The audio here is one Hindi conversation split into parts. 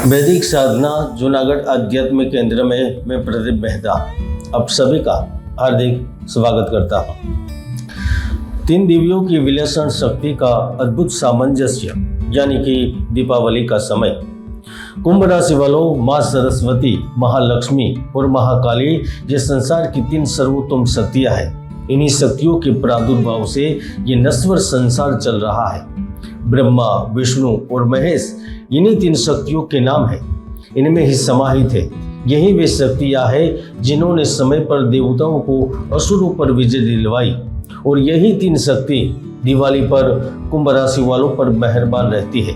वैदिक साधना जूनागढ़ आध्यात्मिक केंद्र में मैं प्रदीप मेहता आप सभी का हार्दिक स्वागत करता हूँ। 3 दिव्यों की विलक्षण शक्ति का अद्भुत सामंजस्य यानी कि दीपावली का समय। कुंभ राशि वालों, माँ सरस्वती, महालक्ष्मी और महाकाली ये संसार की 3 सर्वोत्तम शक्तियाँ हैं। इन्हीं शक्तियों के प्रादुर्भाव से ये नश्वर संसार चल रहा है। ब्रह्मा, विष्णु और महेश इन्हीं 3 शक्तियों के नाम हैं। इनमें ही समाहित है। यही वे शक्तियाँ हैं जिन्होंने समय पर देवताओं को असुरों पर विजय दिलवाई और यही 3 शक्ति दिवाली पर कुंभ राशि वालों पर मेहरबान रहती है।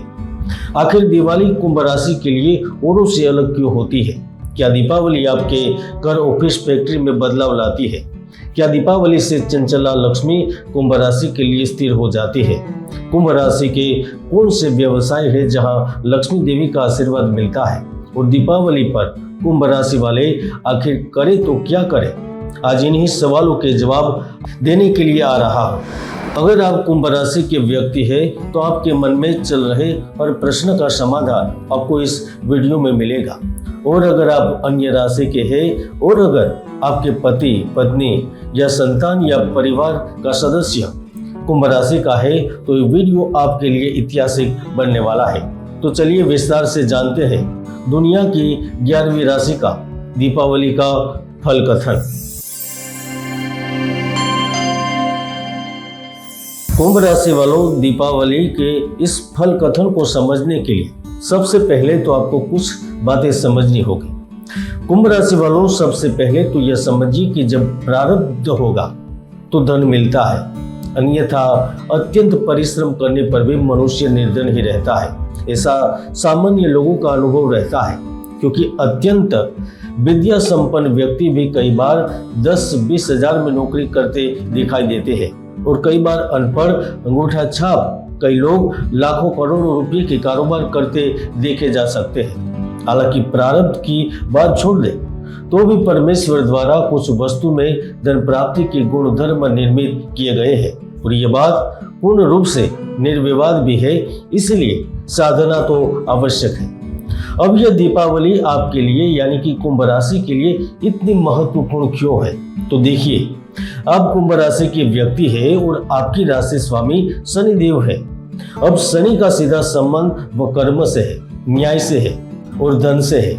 आखिर दिवाली कुंभ राशि के लिए औरों से अलग क्यों होती है? क्या दीपावली आपके घर, ऑफिस, फैक्ट्री में बदलाव लाती है? क्या दीपावली से चंचला लक्ष्मी कुंभ राशि के लिए स्थिर हो जाती है? कुंभ राशि के कौन से व्यवसाय है जहां लक्ष्मी देवी का आशीर्वाद मिलता है? और दीपावली पर कुंभ राशि वाले आखिर करे तो क्या करें? आज इन्हीं सवालों के जवाब देने के लिए आ रहा हूँ। अगर आप कुंभ राशि के व्यक्ति हैं तो आपके मन में चल रहे हर प्रश्न का समाधान आपको इस वीडियो में मिलेगा। और अगर आप अन्य राशि के हैं और अगर आपके पति, पत्नी या संतान या परिवार का सदस्य कुंभ राशि का है तो ये वीडियो आपके लिए ऐतिहासिक बनने वाला है। तो चलिए विस्तार से जानते हैं दुनिया की 11वीं राशि का दीपावली का फल कथन। कुंभ राशि वालों, दीपावली के इस फल कथन को समझने के लिए सबसे पहले तो आपको कुछ बातें समझनी होगी। कुंभ राशि वालों, सबसे पहले तो यह समझिए कि जब प्रारब्ध होगा तो धन मिलता है, अन्यथा अत्यंत परिश्रम करने पर भी मनुष्य निर्धन ही रहता है। ऐसा सामान्य लोगों का अनुभव रहता है, क्योंकि अत्यंत विद्या संपन्न व्यक्ति भी कई बार 10-20 हजार में नौकरी करते दिखाई देते हैं और कई बार अनपढ़, अंगूठा छाप कई लोग लाखों करोड़ों रुपए के कारोबार करते देखे जा सकते हैं। हालांकि प्रारब्ध की बात छोड़ दे तो भी परमेश्वर द्वारा कुछ वस्तु में धन प्राप्ति के गुण धर्म निर्मित किए गए हैं और ये बात पूर्ण रूप से निर्विवाद भी है, इसलिए साधना तो आवश्यक है। अब यह दीपावली आपके लिए यानी कि कुंभ राशि के लिए इतनी महत्वपूर्ण क्यों है? तो देखिए, आप कुंभ राशि के व्यक्ति है और आपकी राशि स्वामी शनिदेव है। अब शनि का सीधा संबंध व कर्म से है, न्याय से है और धन से है।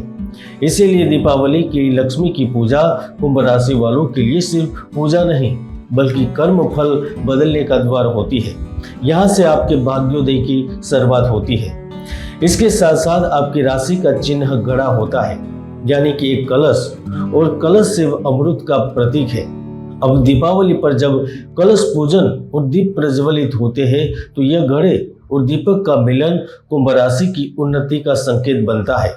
इसीलिए दीपावली की लक्ष्मी की पूजा कुंभ राशि वालों के लिए सिर्फ पूजा नहीं बल्कि कर्म फल बदलने का द्वार होती है। यहाँ से आपके भाग्योदय की शुरुआत होती है। इसके साथ साथ आपकी राशि का चिन्ह गड़ा होता है, यानी कि एक कलश, और कलश से अमृत का प्रतीक है। अब दीपावली पर जब कलश पूजन और दीप प्रज्वलित होते हैं तो यह घड़े और दीपक का मिलन कुंभ राशि की उन्नति का संकेत बनता है।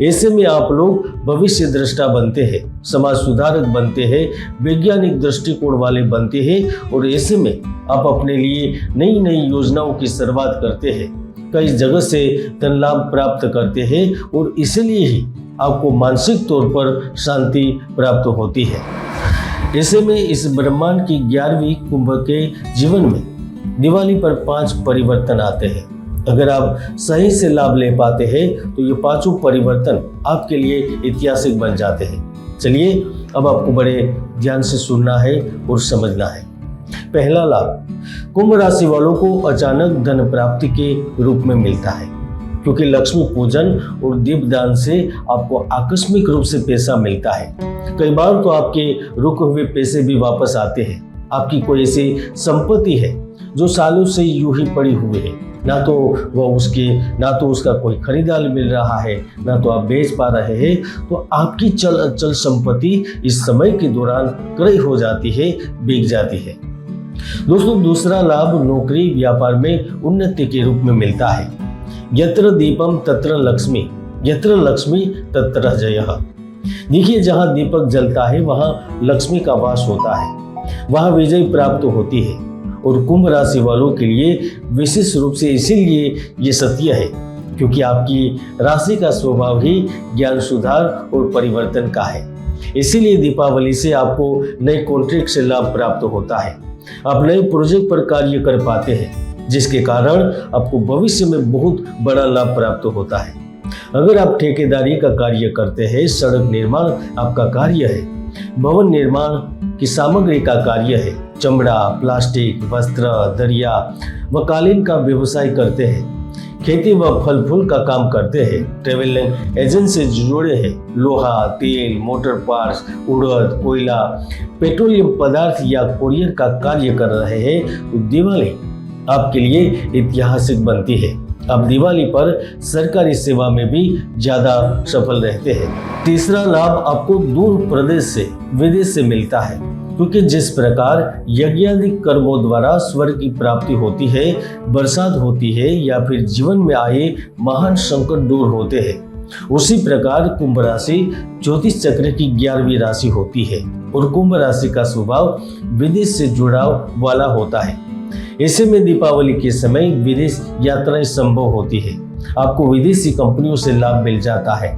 ऐसे में आप लोग भविष्य दृष्टा बनते हैं, समाज सुधारक बनते हैं, वैज्ञानिक दृष्टिकोण वाले बनते हैं और ऐसे में आप अपने लिए नई नई योजनाओं की शुरुआत करते हैं, कई जगह से धन लाभ प्राप्त करते हैं और इसलिए ही आपको मानसिक तौर पर शांति प्राप्त होती है। ऐसे में इस ब्रह्मांड की 11वीं कुंभ के जीवन में दिवाली पर 5 परिवर्तन आते हैं। अगर आप सही से लाभ ले पाते हैं तो ये 5 परिवर्तन आपके लिए ऐतिहासिक बन जाते हैं। चलिए, अब आपको बड़े ध्यान से सुनना है और समझना है। पहला लाभ, कुंभ राशि वालों को अचानक धन प्राप्ति के रूप में मिलता है, क्योंकि लक्ष्मी पूजन और दीपदान से आपको आकस्मिक रूप से पैसा मिलता है। कई बार तो आपके रुके हुए पैसे भी वापस आते हैं। आपकी कोई ऐसी संपत्ति है जो सालों से यूं ही पड़ी हुई है, ना तो उसका कोई खरीदार मिल रहा है, ना तो आप बेच पा रहे हैं, तो आपकी चल संपत्ति इस समय के दौरान क्रय हो जाती है, बिक जाती है। दोस्तों, दूसरा लाभ नौकरी व्यापार में उन्नति के रूप में मिलता है। यत्र दीपम तत्र लक्ष्मी, यत्र लक्ष्मी तत्र जयः। देखिए, जहाँ दीपक जलता है वहाँ लक्ष्मी का वास होता है, वहाँ विजय प्राप्त होती है। और कुंभ राशि वालों के लिए विशेष रूप से इसीलिए ये सत्य है क्योंकि आपकी राशि का स्वभाव ही ज्ञान, सुधार और परिवर्तन का है। इसीलिए दीपावली से आपको नए कॉन्ट्रैक्ट से लाभ प्राप्त होता है। आप नए प्रोजेक्ट पर कार्य कर पाते हैं, जिसके कारण आपको भविष्य में बहुत बड़ा लाभ प्राप्त होता है। अगर आप ठेकेदारी का कार्य करते हैं, सड़क निर्माण आपका कार्य है, भवन निर्माण की सामग्री का कार्य है, चमड़ा, प्लास्टिक, वस्त्र, दरिया व कालीन का व्यवसाय करते हैं, खेती व फल फूल का काम करते हैं, ट्रेवलिंग एजेंट से जुड़े हैं, लोहा, तेल, मोटर पार्ट्स, उड़द, कोयला, पेट्रोलियम पदार्थ या कुरियर का कार्य कर रहे हैं, तो दिवाली आपके लिए ऐतिहासिक बनती है। अब दिवाली पर सरकारी सेवा में भी ज्यादा सफल रहते हैं। तीसरा लाभ आपको दूर प्रदेश से, विदेश से मिलता है, क्योंकि जिस प्रकार यज्ञादि कर्मों द्वारा स्वर्ग की प्राप्ति होती है, बरसात होती है या फिर जीवन में आए महान संकट दूर होते हैं, उसी प्रकार कुंभ राशि ज्योतिष चक्र की 11वीं राशि होती है और कुंभ राशि का स्वभाव विदेश से जुड़ाव वाला होता है। ऐसे में दीपावली के समय विदेश यात्राएं संभव होती है। आपको विदेशी कंपनियों से लाभ मिल जाता है,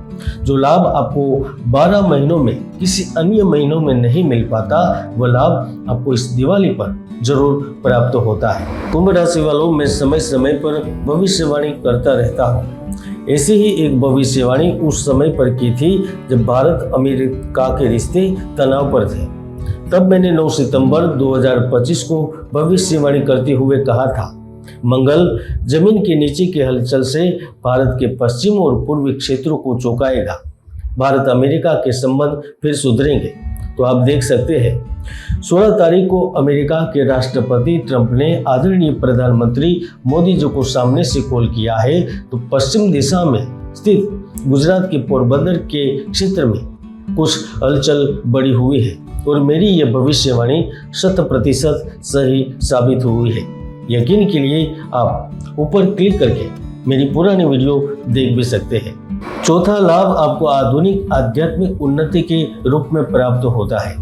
जो लाभ आपको 12 महीनों में किसी अन्य महीनों में नहीं मिल पाता, वह लाभ आपको इस दिवाली पर जरूर प्राप्त होता है। कुंभ राशि वालों, मैं समय समय पर भविष्यवाणी करता रहता हूँ। ऐसी ही एक भविष्यवाणी उस समय पर की थी जब भारत अमेरिका के रिश्ते तनाव पर थे। तब मैंने 9 सितंबर 2025 को भविष्यवाणी करते हुए कहा था, मंगल जमीन के नीचे की हलचल से भारत के पश्चिम और पूर्वी क्षेत्रों को चौंकाएगा। भारत अमेरिका के संबंध फिर सुधरेंगे। तो आप देख सकते हैं 16 तारीख को अमेरिका के राष्ट्रपति ट्रंप ने आदरणीय प्रधानमंत्री मोदी जी को सामने से कॉल किया है, तो पश्चिम दिशा में स्थित गुजरात के पोरबंदर के क्षेत्र में कुछ हलचल बढ़ी हुई है और मेरी यह भविष्यवाणी 100% सही साबित हुई है। यकीन के लिए आप ऊपर क्लिक करके मेरी पुरानी वीडियो देख भी सकते हैं। चौथा लाभ आपको आधुनिक आध्यात्मिक उन्नति के रूप में प्राप्त होता है,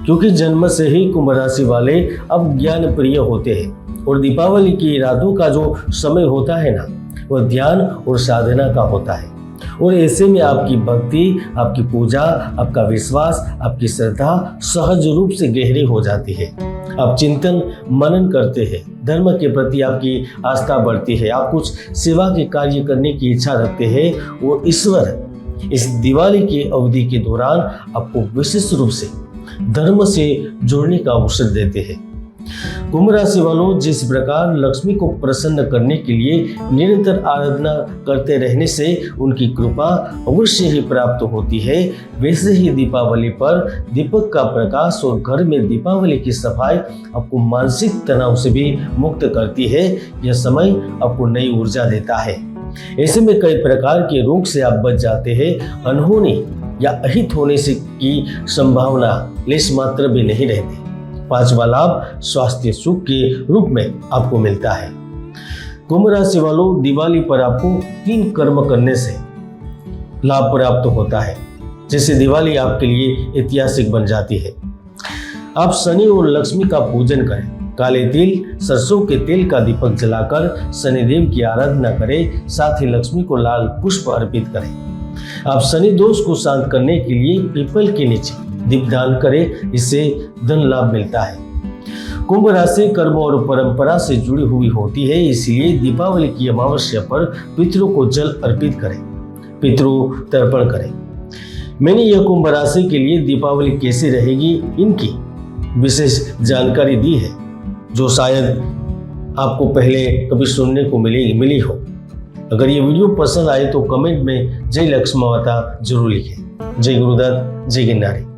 क्योंकि जन्म से ही कुंभ राशि वाले अब ज्ञान प्रिय होते हैं और दीपावली की रातों का जो समय होता है ना, वह ध्यान और साधना का होता है। और ऐसे में आपकी भक्ति, आपकी पूजा, आपका विश्वास, आपकी श्रद्धा सहज रूप से गहरी हो जाती है। आप चिंतन मनन करते हैं, धर्म के प्रति आपकी आस्था बढ़ती है, आप कुछ सेवा के कार्य करने की इच्छा रखते हैं और ईश्वर इस दिवाली की अवधि के दौरान आपको विशेष रूप से धर्म से जुड़ने का अवसर देते हैं। कुंभ राशि वालों, जिस प्रकार लक्ष्मी को प्रसन्न करने के लिए निरंतर आराधना करते रहने से उनकी कृपा अवश्य ही प्राप्त होती है, वैसे ही दीपावली पर दीपक का प्रकाश और घर में दीपावली की सफाई आपको मानसिक तनाव से भी मुक्त करती है। यह समय आपको नई ऊर्जा देता है। ऐसे में कई प्रकार के रोग से आप बच जाते हैं। अनहोनी या अहित होने से की संभावना लेश मात्र भी नहीं रहती। पांचवा लाभ स्वास्थ्य सुख के रूप में आपको मिलता है। कुंभ राशि वालों, दिवाली पर आपको 3 कर्म करने से लाभ प्राप्त होता है, जैसे दिवाली आपके लिए ऐतिहासिक बन जाती है। आप शनि और लक्ष्मी का पूजन करें, काले तिल, सरसों के तेल का दीपक जलाकर शनिदेव की आराधना करें, साथ ही लक्ष्मी को लाल पुष्प अर्पित करें। आप शनि दोष को शांत करने के लिए पीपल के नीचे दीपदान करें, इससे धन लाभ मिलता है। कुंभ राशि कर्म और परंपरा से जुड़ी हुई होती है, इसलिए दीपावली की अमावस्या पर पितरों को जल अर्पित करें, पितृ तर्पण करें। मैंने यह कुंभ राशि के लिए दीपावली कैसे रहेगी इनकी विशेष जानकारी दी है, जो शायद आपको पहले कभी सुनने को मिली हो। अगर ये वीडियो पसंद आए तो कमेंट में जय लक्ष्मी माता जरूर लिखें। जय गुरुदत्त, जय गिरनारी।